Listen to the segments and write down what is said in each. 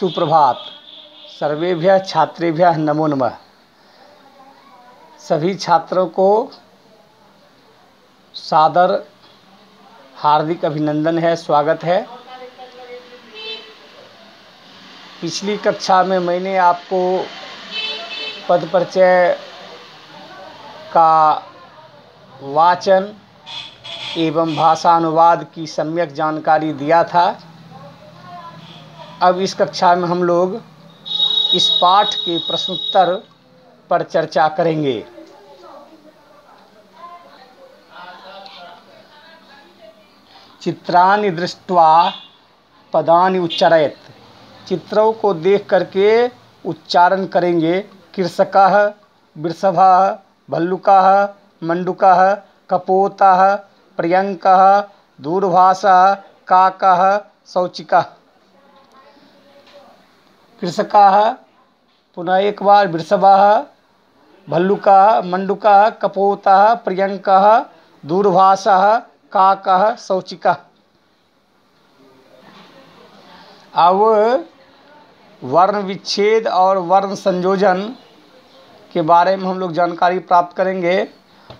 सुप्रभात। सर्वेभ्यः छात्रेभ्यः नमो नमः। सभी छात्रों को सादर हार्दिक अभिनंदन है, स्वागत है। पिछली कक्षा में मैंने आपको पद परिचय का वाचन एवं भाषानुवाद की सम्यक जानकारी दिया था। अब इस कक्षा में हम लोग इस पाठ के प्रश्नोत्तर पर चर्चा करेंगे। चित्राणि दृष्ट्वा पदानि उच्चारयेत्। चित्रों को देख करके उच्चारण करेंगे। कृषकः, वृषभः, भल्लुकः, मंडूकः, कपोतः, पर्यङ्कः, दूरभाषः, काकः, सौचिकः। कृषकः, पुनः एक बार वृषभः, भल्लुकः, मंडूकः, कपोतः, पर्यङ्कः, दूरभाषः, काकः, सौचिकः। अब वर्ण विच्छेद और वर्ण संयोजन के बारे में हम लोग जानकारी प्राप्त करेंगे।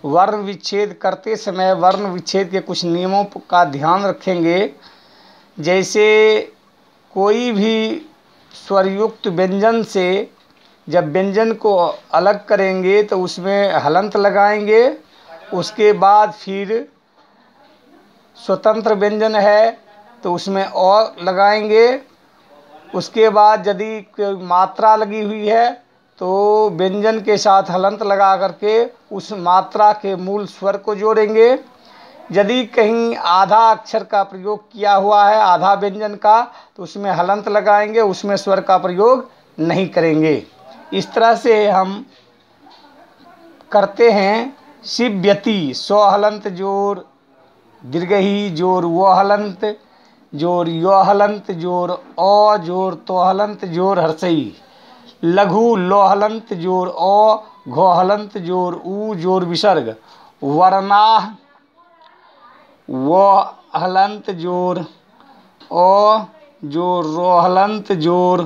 वर्ण विच्छेद करते समय वर्ण विच्छेद के कुछ नियमों का ध्यान रखेंगे। जैसे कोई भी स्वरयुक्त व्यंजन से जब व्यंजन को अलग करेंगे तो उसमें हलंत लगाएंगे। उसके बाद फिर स्वतंत्र व्यंजन है तो उसमें अ लगाएंगे। उसके बाद यदि कोई मात्रा लगी हुई है तो व्यंजन के साथ हलंत लगा करके उस मात्रा के मूल स्वर को जोड़ेंगे। यदि कहीं आधा अक्षर का प्रयोग किया हुआ है, आधा व्यंजन का, तो उसमें हलंत लगाएंगे, उसमें स्वर का प्रयोग नहीं करेंगे। इस तरह से हम करते हैं। शिव्यति स्व हलंत जोर दीर्घही जोर वो हलंत जोर यो हलंत जोर ओ जोर तो हलंत जोर हर्षई। लघु लो हलंत जोर ओ घो हलंत जोर ऊ जोर विसर्ग। वर्णाः वो हलंत जोर ओ जोर रो हलंत जोर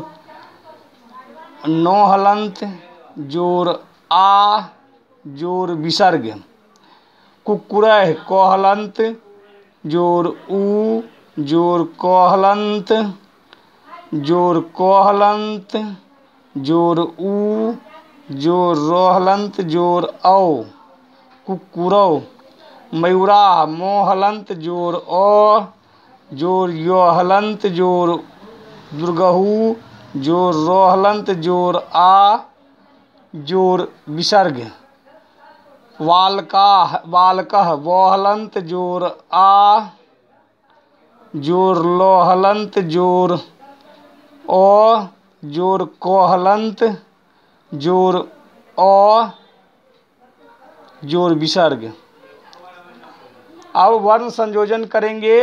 नो हलंत जोर आ जोर विसर्ग। कुक्कुरः को हलंत जोर ऊ जोर को हलंत जोर को हलंत जोर ऊ जोर रो हलंत जोर औ। कुक्कुरौ। मयूराः मो हलंत जोर ओ जोर यो हलंत जोर दुर्गहू जोर रो हलंत जोर आ जोर विसर्ग। बालकः वो हलंत जोर आ जोर लो हलंत जोर ओ जोर को हलंत जोर ओ जोर विसर्ग। अब वर्ण संयोजन करेंगे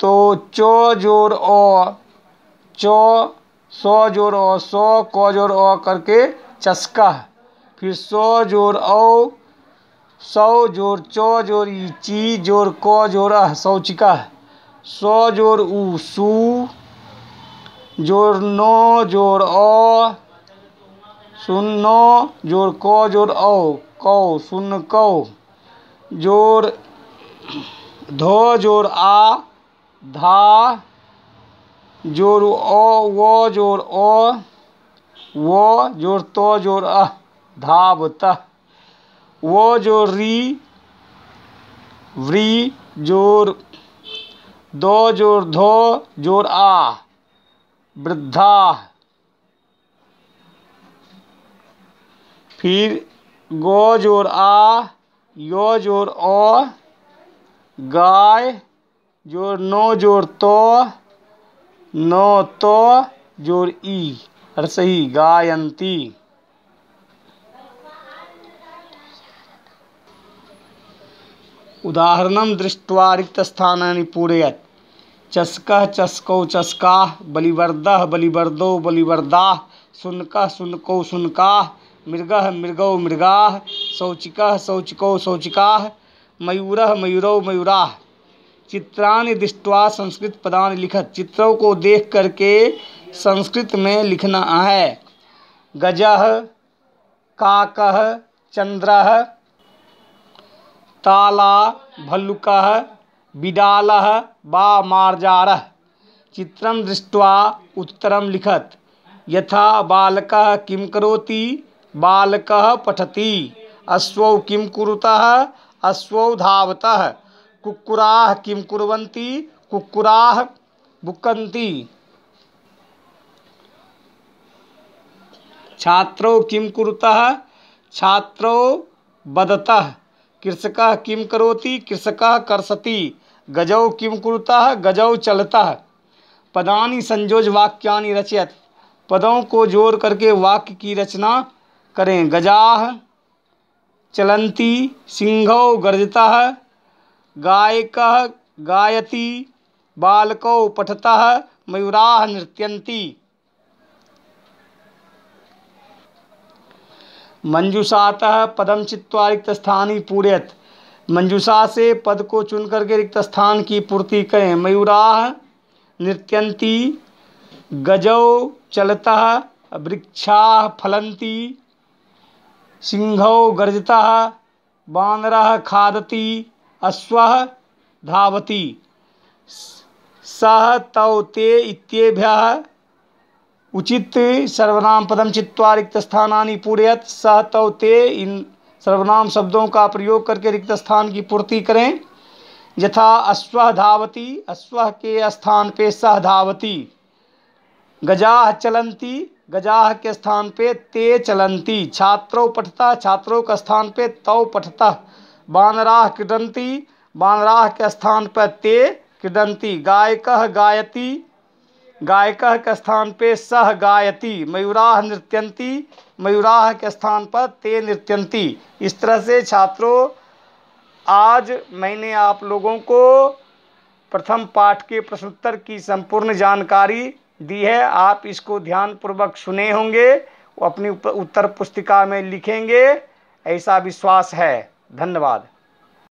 तो चो जोर ओ चो, सो जोर ओ सो, को जोर ओ करके चस्का। फिर सो जोर औ, सौ जोर चो जोर ई ची जोर को जोर अह सौचिका। सो जोर ऊ सू जोर नो जोर ओ सुन्नो जोर को जोर औ कौ सुन कौ। जोर धो जोर आ धा जोर ओ वो जोर ओ वो जोर तो जोर अह धावतः। वो जोर री व्री जोर दो जोर धो जोर आ वृद्धा। फिर गो जोर आ यो जोर ओ गाय जोर नो जोर तो नो तो जोर ई हर्षई गायन्ती। उदाहरणं दृष्ट्वा रिक्तस्थानानि पूरयेत्। चषकः चषकौ चषकाः। बलिवर्दः बलिवर्दौ बलिवर्दाः। शुनकः शुनकौ शुनकाः। मृगः मृगौ मृगाः। शौचिकः शौचिकौ शौचिकाः। मयूरः मयूरौ मयूराः। चित्राणि दृष्ट्वा संस्कृत पदानि लिखत। चित्रों को देख करके संस्कृत में लिखना है। गजः काकः चंद्रः ताला भल्लुकः बिडालः वा मार्जारः। चित्रं दृष्ट्वा उत्तरं लिखत। यथा बालकः किं करोति बालकः पठति। अश्वौ किं कुरुतः अश्वौ धावतः। कुक्कुराः किं कुर्वन्ति कुक्कुराः भुक्कन्ति। छात्रौ किं कुरुतः छात्रौ वदतः। कृषकः किं करोति कृषकः कर्षति। गजौ किं कुरुतः गजौ चलतः। पदानि संयोज्य वाक्यानि रचयत। पदों को जोड़ करके वाक्य की रचना करें। गजाः चलन्ति सिंहौ गर्जतः। गायकः गायति बालकौ पठतः। मयूराः नृत्यन्ति। मंजूषातः पदम चित्वा रिक्त स्थानी पूरयत। मंजूषा से पद को चुन करके रिक्त स्थान की पूर्ति करें। मयूराः नृत्यन्ति गजौ चलतः वृक्षाः फलन्ति। सिंहौ गर्जतः वानरः खादति। अश्वः धावति। सः तौ ते इत्येभ्यः उचित सर्वनाम पदम चित्वा रिक्त स्थानानि पूरयत। सः तौ ते इन सर्वनाम शब्दों का प्रयोग करके रिक्त स्थान की पूर्ति करें। यथा अश्वः धावति अश्वः के स्थान पे सः धावति। गजाः चलन्ति गजाः के स्थान पे ते चलन्ति। छात्रौ पठतः छात्रों के स्थान पे तौ पठतः। वानराः क्रीडन्ति वानराः के स्थान पर ते क्रीडन्ति। गायकः गायति गायकः के स्थान पे सह गायति। मयूराः नृत्यन्ति मयूराः के स्थान पर ते नृत्यन्ति। इस तरह से छात्रों आज मैंने आप लोगों को प्रथम पाठ के प्रश्नोत्तर की संपूर्ण जानकारी दी है। आप इसको ध्यानपूर्वक सुने होंगे, वो अपनी उत्तर पुस्तिका में लिखेंगे, ऐसा विश्वास है। धन्यवाद।